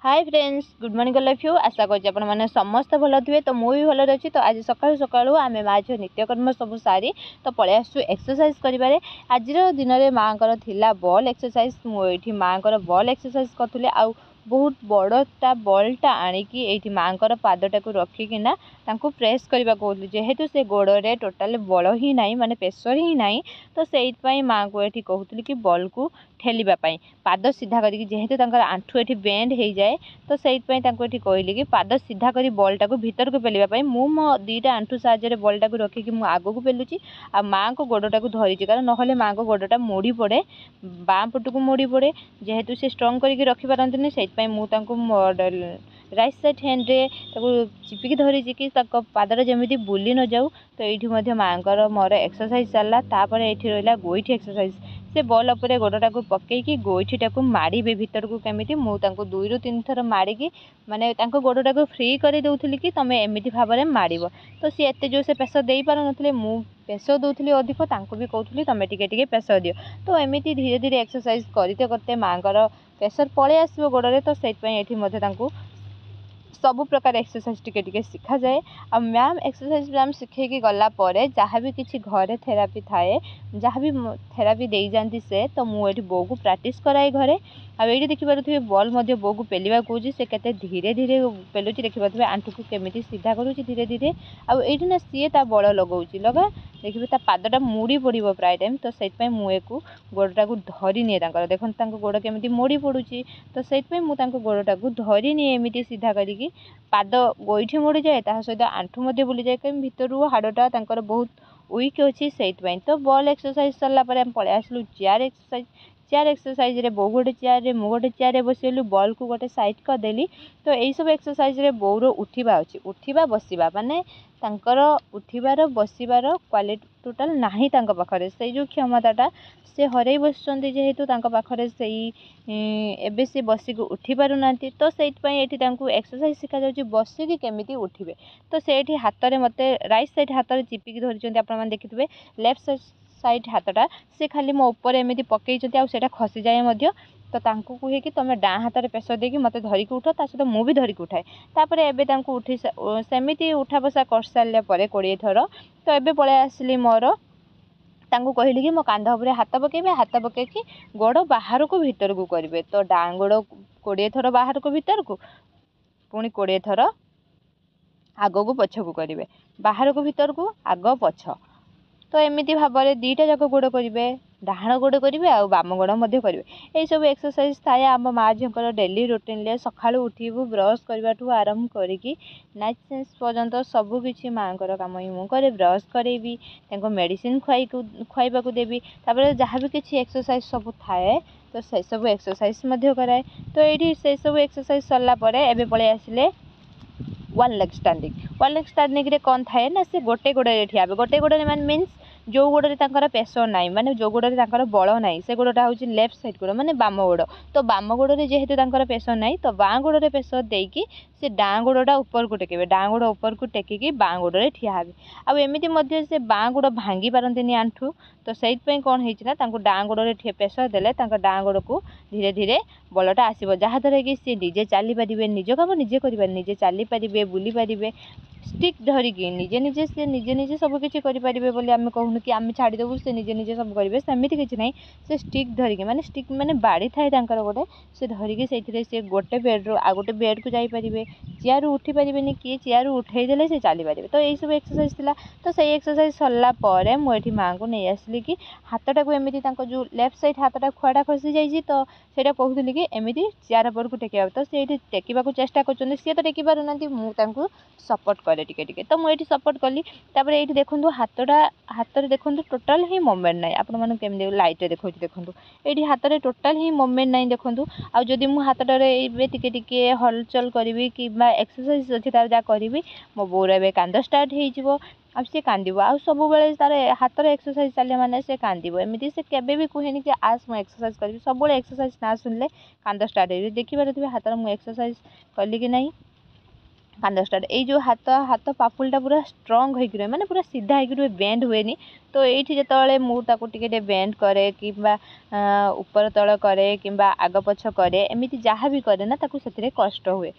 Hi friends, good morning all of you. आशा कर मैंने समस्त भल थे। तो मुझे भल अच्छी। तो आज सकाळु सकाळु आम माँ झील नित्यकर्म सब सारी तो पलि आसु एक्सरसाइज करें। आज दिन में माँ थिला बॉल एक्सरसाइज। मुझे माँ बॉल एक्सरसाइज करूँ आ बहुत बड़टा बॉलटा आणिकी ये माँ पादटा को रखिकिना प्रेस करने कहूँ। जेहेतु से गोड़े टोटाल बल ही ना माने प्रेसर ही ना, तो से माँ को ये कहूली कि बॉल को ठेलवाई पाद सीधा करके, जेहेतु आंठू ये बेंड हो जाए, तो से कहली कि पाद सीधा कर बॉलटा को भीतर को पेलवाई। मो दीटा आंठू साहाय्य बॉलटा को रखिकी मु आग को पेलुची आ माँ को गोड़टा को धरीची, कारण ना माँ को गोड़टा मोड़ी पड़े, बाँ पट को मोड़ी पड़े। जेहेतु से स्ट्रंग करके रखिपारती से राइट साइड हैंड रे चिपिकी धरीची कि पादर जमी बुली न जाऊ। तो ये माँ मोर एक्सरसाइज चलला। तापर ये रहा गोईठी एक्सरसाइज। से बॉल उपरे गोड़टा को पकईकी गोईठीटा को माड़े भीतर को केमिति मुझे 2 ରୁ 3 थर माड़िकी माने गोड़टा को फ्री कर दूसरी कि तुम एमती भाव में माड़। तो सी एत जो से पेस दे पार नी, मु पेस दूसरी अधिक भी कहूली तुम टे पेस दियो। तो एमती धीरे धीरे एक्सरसाइज करते करते माँ प्रेसर पलि आसो गोड़े। तो से सब प्रकार एक्सरसाइज टिके टिके शिखा जाए। आ मैम एक्सरसाइज मैम शिखेकी गला जहाँ भी किसी घरे थेरापी थाए, जहाँ भी थेरापी दे जाती से, तो मुझे बो को प्राक्ट कराए घरे। आईटी देखिपे बॉल बो को पेलिया कौच से केते धीरे धीरे पेलुची। देखिपे आंठू को केमिति सीधा करुँच धीरे धीरे। आईटी ना सी बल लगाऊँ लगा देखिए पादटा मुड़ी पड़ो प्राय टाइम। तो से मुझे गोड़टा को धरी निए देखते गोड़ केमी मोड़ी पड़ुची। तो से गोड़टा को धरी निए एमती सीधा करके पाद गोईठी मोड़ी जाए, ता सहित आंठू बुली जाए कहीं भीतर हाड़टा बहुत वीक अच्छी से। तो बॉल एक्सरसाइज सरला पलि आसलु चेयर एक्सरसाइज। चेयर एक्सरसाइज रे बो गोटे चेयर रे मु गोटे चेयर रे बसलु, बॉल को गोटे साइड करदेली। तो यही सब एक्सरसाइज रे बोर उठा अच्छी, उठा बसवा माने उठिबार बसबार क्वालिटी टोटाल नाही पाखरे से जो क्षमताटा से हरई बस। जेहेतु पाखरे से एबे से बसिक उठी पारुना। तो से एक्सरसाइज शिखा जाउची बसिकी केमिति उठिबे। तो से हाथ में मत राइट साइड हाथ में चिपिकी धरी आप देखिए लेफ्ट साइड हाथटा से खाली मो ऊपर एमती पकई आटा खसी जाए। तो कहे कि तुम डाँ हाथ में प्रेसर देकी मत धरिकी उठ, ता सहित मु भी धरिकी उठाए। तापर एबे उठी सेमिति उठा बसा कर सारे 20 थर। तो एबे पलि आसली मोर कहली कि मो कांध उपरे हाथ पकेबे, हाथ पकईकी गोड़ बाहर को भीतर को करेंगे। तो डाँ गोड़ 20 थर बाहर को भीतर को, पुणी 20 थर आग को पछ को करेंगे, बाहर को भीतर को आग पछ। तो एमती भाव में दीटा जाक गोड़ करेंगे, डाण गोड़ करेंगे आ बाम गोड़ करेंगे। यही सब एक्सरसाइज थाए आम माँ झील डेली रूटीन। सका उठू ब्रश करने आरंभ करी नाइट सेंस पर्यंत सबकि माँ कम ही मुझे ब्रश करेबी, मेडिसिन खुआवा को देवी। तापर जहाँ भी किसी एक्सरसाइज सब थाए तो से सब एक्सरसाइज कराए। तो ये से सब एक्सरसाइज सरला एबे पलि आसिले one leg standing. One leg standing कौन थाए ना, से गोटे गोड़े ठिया गोटे गोड़े मीन्स जो गोड़े प्रेसर ना माने जो गोड़े बल ना, से गोड़ा हूँ लेफ्ट साइड गोड़ माने बाम गोड़। तो बाम गोड़े जेहेतु प्रेसर ना, तो बाँ गोड़े प्रेसर देकी से डाँ गोड़ा ऊपर को टेकेबे, डाँ गोड़ ऊपर को टेकिकी बाँ गोड़े ठिया हेबे। आ एमती से बाँ गोड़ भांगी पारती आंठू। तो से कौन होना डाँ गोड़े प्रेसर देले डाँ गोड़ को धीरे धीरे बलटा आसो, जहाँद्वारा कि सी निजे चली पारे, निज कम निजे करेंगे, निजे चली पारे, बुली पारे। स्टिक धरिकी निजे निजे से निजे निजे सबकि करेंगे बोली आम कहूनु कि आम छाड़देबू से निजे निजे सब करेंगे, सेमती किसी ना। से स्टिक धरिकी माने स्टिक माने बाड़ी थाए गोटे, से धरिकी से गोटे बेड्रु आ गोटे बेड को जापरेंगे। चेयर उठी पारे, किए चेयर उठेदेले से चली पारे। तो यही सब एक्सरसाइज थिला। तो से एक्सरसाइज सरला मुझे माँ को नहीं आसली कि हाथटा को एमती जो लेफ्ट साइड हाथटा खुआटा खसी जाइए। तो सेटा कहूली कि एमती चेयर पर को टेक। तो से टेकवा चेष्टा कर, सी तो टेकी पारना, मुझे सपोर्ट करे टिके टिके। तो मुझे सपोर्ट कली। तापर ये देखो हाथटा हाथ में देखो टोटाल ही मूवमेंट ना। आपने केमी लाइट देखो देखो ये हाथ में टोटाल ही मूवमेंट ना। देखो आदि मुझे हाथटे टिके टिके हलचल करी कि एक्सरसाइज अच्छी तार जहाँ करी, मो बोर ए कांद स्टार्ट हो सी कांद आ सब बेले तार हाथ एक्सरसाइज चलिए मैंने से कांद एमती से केवे भी कहेनि कि आस मुझे एक्सरसाइज करी। सब एक्सरसाइज ना शुणिले कांद स्टार्ट हो देखिए हाथ में मुझे एक्सरसाइज कली कि नहीं। କାନ୍ଦ ଷ୍ଟାର୍ଟ। ଏଇ ଯେଉଁ ହାତ ପାପୁଲିଟା ପୁରା ଷ୍ଟ୍ରଙ୍ଗ ହେଇକି ରୁହେ, ମାନେ ପୁରା ସିଧା ହେଇକି ରୁହେ, ବେଣ୍ଡ ହୁଏନି। ତ ଏଇଠି ଯେତେବେଳେ ମୁଁ ତାକୁ ଟିକେ ବେଣ୍ଡ କରେ କିମ୍ବା ଉପର ତଳ କରେ କିମ୍ବା ଆଗ ପଛ କରେ, ଏମିତି ଯାହା ବି କରେ ନା ତାକୁ ସେଥିରେ କଷ୍ଟ ହୁଏ।